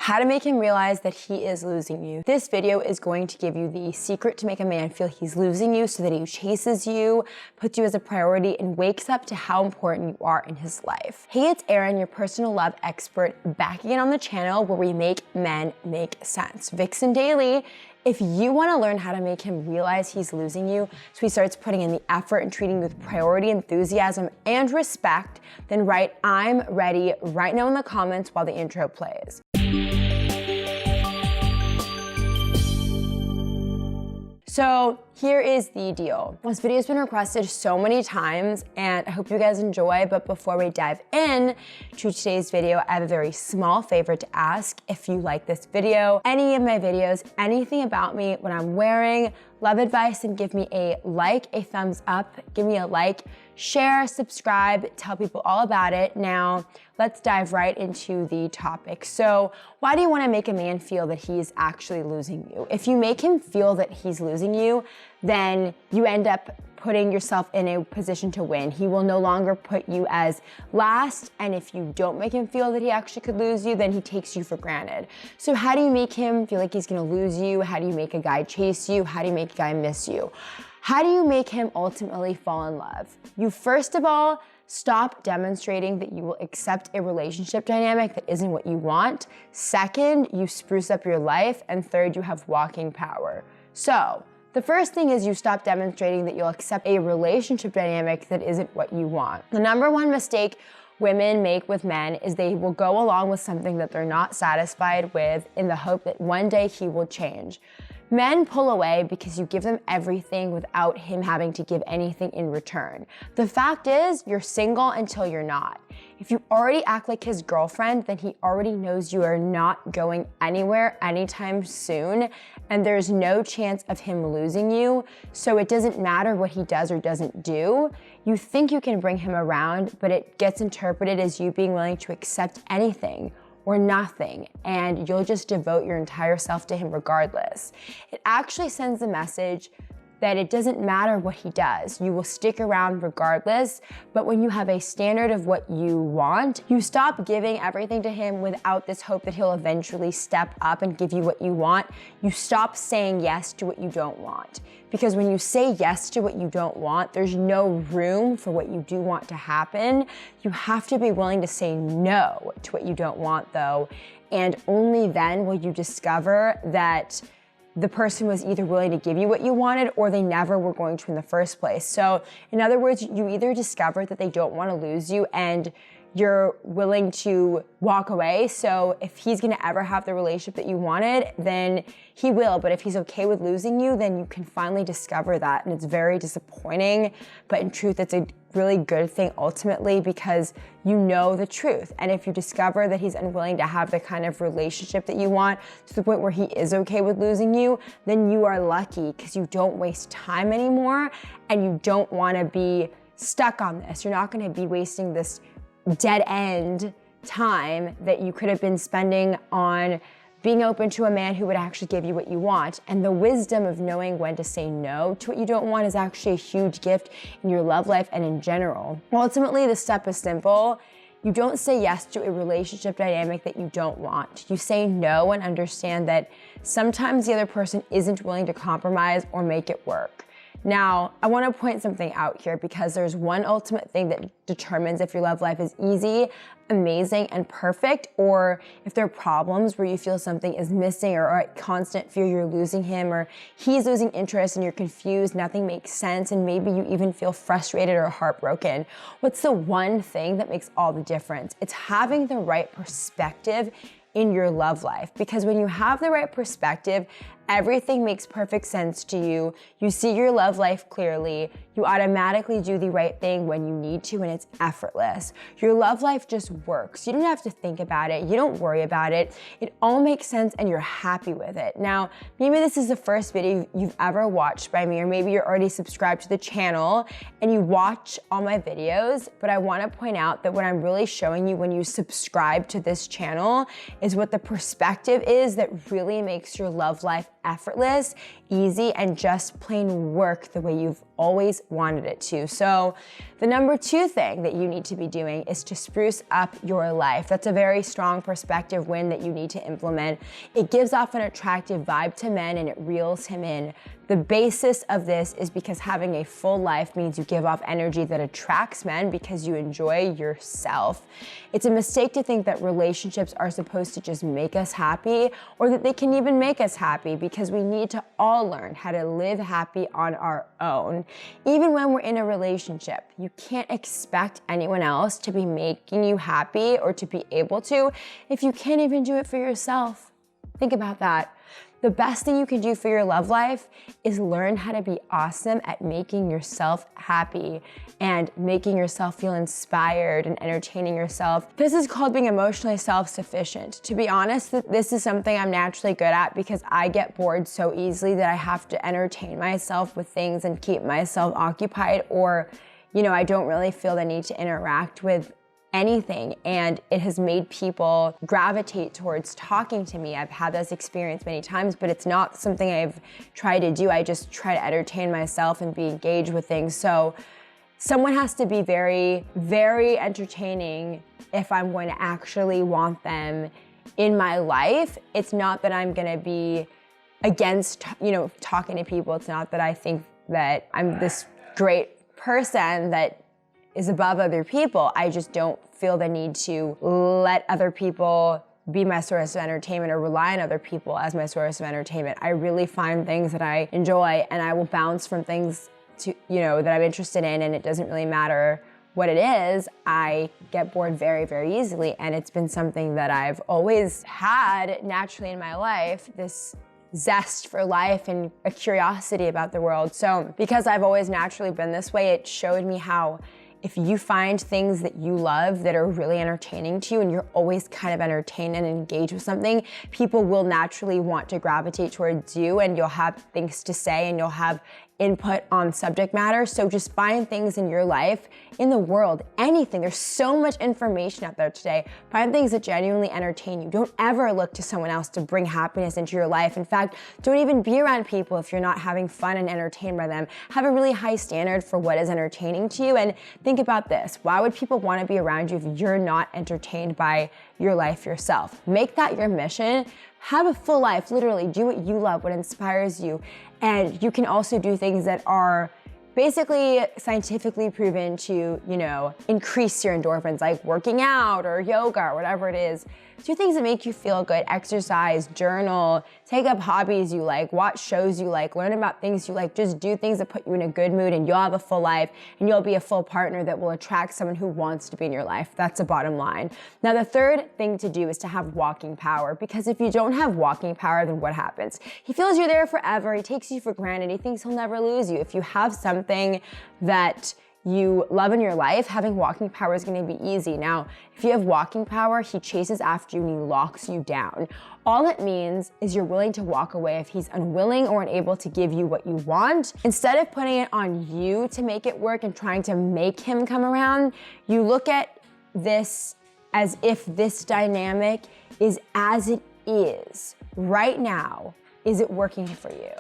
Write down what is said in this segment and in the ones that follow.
How to make him realize that he is losing you. This video is going to give you the secret to make a man feel he's losing you so that he chases you, puts you as a priority, and wakes up to how important you are in his life. Hey, it's Erin, your personal love expert, back again on the channel where we make men make sense. VixenDaily. If you want to learn how to make him realize he's losing you so he starts putting in the effort and treating you with priority, enthusiasm, and respect, then write "I'm ready" right now in the comments while the intro plays. So here is the deal. This video has been requested so many times and I hope you guys enjoy, but before we dive in to today's video, I have a very small favor to ask. If you like this video, any of my videos, anything about me, what I'm wearing, love advice, and give me a like, a thumbs up, give me a like, share, subscribe, tell people all about it. Now, let's dive right into the topic. So, why do you want to make a man feel that he is actually losing you? If you make him feel that he's losing you, then you end up putting yourself in a position to win. He will no longer put you as last, and if you don't make him feel that he actually could lose you, then he takes you for granted. So how do you make him feel like he's gonna lose you? How do you make a guy chase you? How do you make a guy miss you? How do you make him ultimately fall in love? You first of all, stop demonstrating that you will accept a relationship dynamic that isn't what you want. Second, you spruce up your life. And third, you have walking power. So, the first thing is you stop demonstrating that you'll accept a relationship dynamic that isn't what you want. The number one mistake women make with men is they will go along with something that they're not satisfied with in the hope that one day he will change. Men pull away because you give them everything without him having to give anything in return. The fact is, you're single until you're not. If you already act like his girlfriend, then he already knows you are not going anywhere anytime soon, and there's no chance of him losing you, so it doesn't matter what he does or doesn't do. You think you can bring him around, but it gets interpreted as you being willing to accept anything or nothing, and you'll just devote your entire self to him regardless. It actually sends the message that it doesn't matter what he does. You will stick around regardless, but when you have a standard of what you want, you stop giving everything to him without this hope that he'll eventually step up and give you what you want. You stop saying yes to what you don't want. Because when you say yes to what you don't want, there's no room for what you do want to happen. You have to be willing to say no to what you don't want though, and only then will you discover that the person was either willing to give you what you wanted or they never were going to in the first place. So in other words, you either discover that they don't want to lose you and you're willing to walk away. So if he's gonna ever have the relationship that you wanted, then he will. But if he's okay with losing you, then you can finally discover that. And it's very disappointing, but in truth, it's a really good thing ultimately because you know the truth. And if you discover that he's unwilling to have the kind of relationship that you want to the point where he is okay with losing you, then you are lucky because you don't waste time anymore and you don't wanna be stuck on this. You're not gonna be wasting this dead end time that you could have been spending on being open to a man who would actually give you what you want. And the wisdom of knowing when to say no to what you don't want is actually a huge gift in your love life and in general. Ultimately, the step is simple. You don't say yes to a relationship dynamic that you don't want. You say no and understand that sometimes the other person isn't willing to compromise or make it work. Now, I want to point something out here because there's one ultimate thing that determines if your love life is easy, amazing, and perfect, or if there are problems where you feel something is missing or a constant fear you're losing him or he's losing interest and you're confused, nothing makes sense, and maybe you even feel frustrated or heartbroken. What's the one thing that makes all the difference? It's having the right perspective in your love life, because when you have the right perspective, everything makes perfect sense to you. You see your love life clearly. You automatically do the right thing when you need to, and it's effortless. Your love life just works. You don't have to think about it. You don't worry about it. It all makes sense and you're happy with it. Now, maybe this is the first video you've ever watched by me, or maybe you're already subscribed to the channel and you watch all my videos, but I want to point out that what I'm really showing you when you subscribe to this channel is what the perspective is that really makes your love life effortless, easy, and just plain work the way you've always wanted it to. So the number 2 thing that you need to be doing is to spruce up your life. That's a very strong perspective win that you need to implement. It gives off an attractive vibe to men and it reels him in. The basis of this is because having a full life means you give off energy that attracts men because you enjoy yourself. It's a mistake to think that relationships are supposed to just make us happy or that they can even make us happy, because we need to all learn how to live happy on our own. Even when we're in a relationship, you can't expect anyone else to be making you happy or to be able to if you can't even do it for yourself. Think about that. The best thing you can do for your love life is learn how to be awesome at making yourself happy and making yourself feel inspired and entertaining yourself. This is called being emotionally self-sufficient. To be honest, this is something I'm naturally good at because I get bored so easily that I have to entertain myself with things and keep myself occupied, or, I don't really feel the need to interact with anything, and it has made people gravitate towards talking to me. I've had this experience many times, but it's not something I've tried to do. I just try to entertain myself and be engaged with things. So someone has to be very, very entertaining if I'm going to actually want them in my life. It's not that I'm going to be against, talking to people. It's not that I think that I'm this great person that is above other people. I just don't feel the need to let other people be my source of entertainment or rely on other people as my source of entertainment. I really find things that I enjoy, and I will bounce from things to, that I'm interested in, and it doesn't really matter what it is. I get bored very, very easily, and it's been something that I've always had naturally in my life, this zest for life and a curiosity about the world. So because I've always naturally been this way, it showed me how if you find things that you love that are really entertaining to you and you're always kind of entertained and engaged with something, people will naturally want to gravitate towards you, and you'll have things to say and you'll have input on subject matter. So just find things in your life, in the world, anything. There's so much information out there today. Find things that genuinely entertain you. Don't ever look to someone else to bring happiness into your life. In fact, don't even be around people if you're not having fun and entertained by them. Have a really high standard for what is entertaining to you, and think about this. Why would people want to be around you if you're not entertained by your life yourself? Make that your mission. Have a full life, literally. Do what you love, what inspires you. And you can also do things that are basically scientifically proven to, increase your endorphins, like working out or yoga or whatever it is. Do things that make you feel good, exercise, journal, take up hobbies you like, watch shows you like, learn about things you like. Just do things that put you in a good mood, and you'll have a full life, and you'll be a full partner that will attract someone who wants to be in your life. That's the bottom line. Now, the third thing to do is to have walking power, because if you don't have walking power, then what happens? He feels you're there forever. He takes you for granted. He thinks he'll never lose you. If you have something that you love in your life, having walking power is going to be easy. Now, if you have walking power, he chases after you and he locks you down. All it means is you're willing to walk away if he's unwilling or unable to give you what you want. Instead of putting it on you to make it work and trying to make him come around, you look at this as if this dynamic is as it is right now. Is it working for you?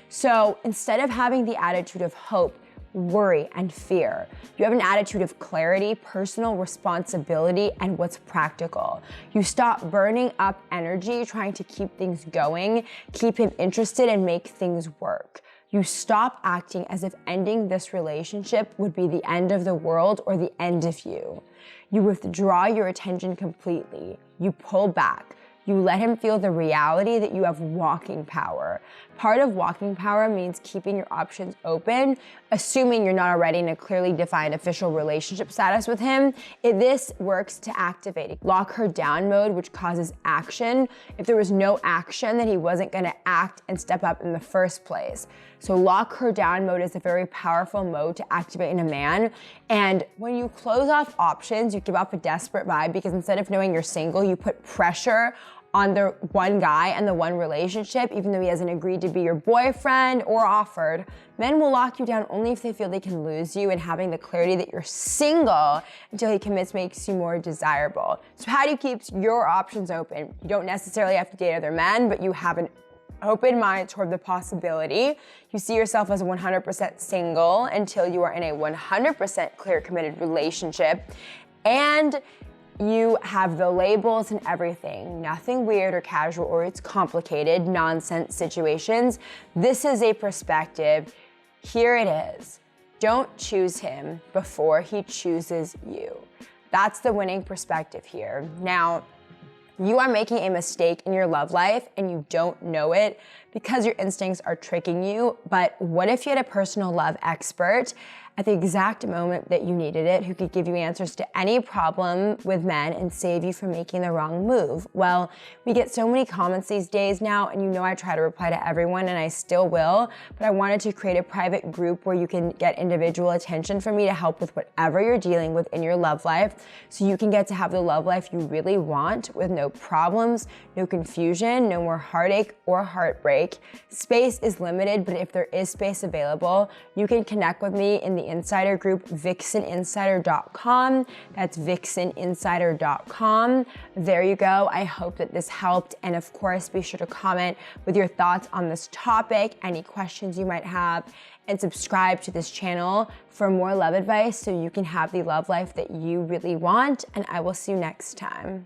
So instead of having the attitude of hope, worry, and fear, you have an attitude of clarity, personal responsibility, and what's practical. You stop burning up energy trying to keep things going, keep him interested, and make things work. You stop acting as if ending this relationship would be the end of the world or the end of you. You withdraw your attention completely. You pull back. You let him feel the reality that you have walking power. Part of walking power means keeping your options open, assuming you're not already in a clearly defined official relationship status with him. This works to activate lock her down mode, which causes action. If there was no action, then he wasn't gonna act and step up in the first place. So lock her down mode is a very powerful mode to activate in a man. And when you close off options, you give off a desperate vibe, because instead of knowing you're single, you put pressure on the one guy and the one relationship, even though he hasn't agreed to be your boyfriend or offered. Men will lock you down only if they feel they can lose you, and having the clarity that you're single until he commits makes you more desirable. So how do you keep your options open? You don't necessarily have to date other men, but you have open mind toward the possibility. You see yourself as 100% single until you are in a 100% clear, committed relationship. And you have the labels and everything. Nothing weird or casual or it's complicated, nonsense situations. This is a perspective. Here it is. Don't choose him before he chooses you. That's the winning perspective here. Now, you are making a mistake in your love life and you don't know it because your instincts are tricking you. But what if you had a personal love expert at the exact moment that you needed it, who could give you answers to any problem with men and save you from making the wrong move? Well, we get so many comments these days now, and you know I try to reply to everyone, and I still will, but I wanted to create a private group where you can get individual attention from me to help with whatever you're dealing with in your love life, so you can get to have the love life you really want with no problems, no confusion, no more heartache or heartbreak. Space is limited, but if there is space available, you can connect with me in the insider group, VixenInsider.com. That's VixenInsider.com. There you go. I hope that this helped. And of course, be sure to comment with your thoughts on this topic, any questions you might have, and subscribe to this channel for more love advice so you can have the love life that you really want. And I will see you next time.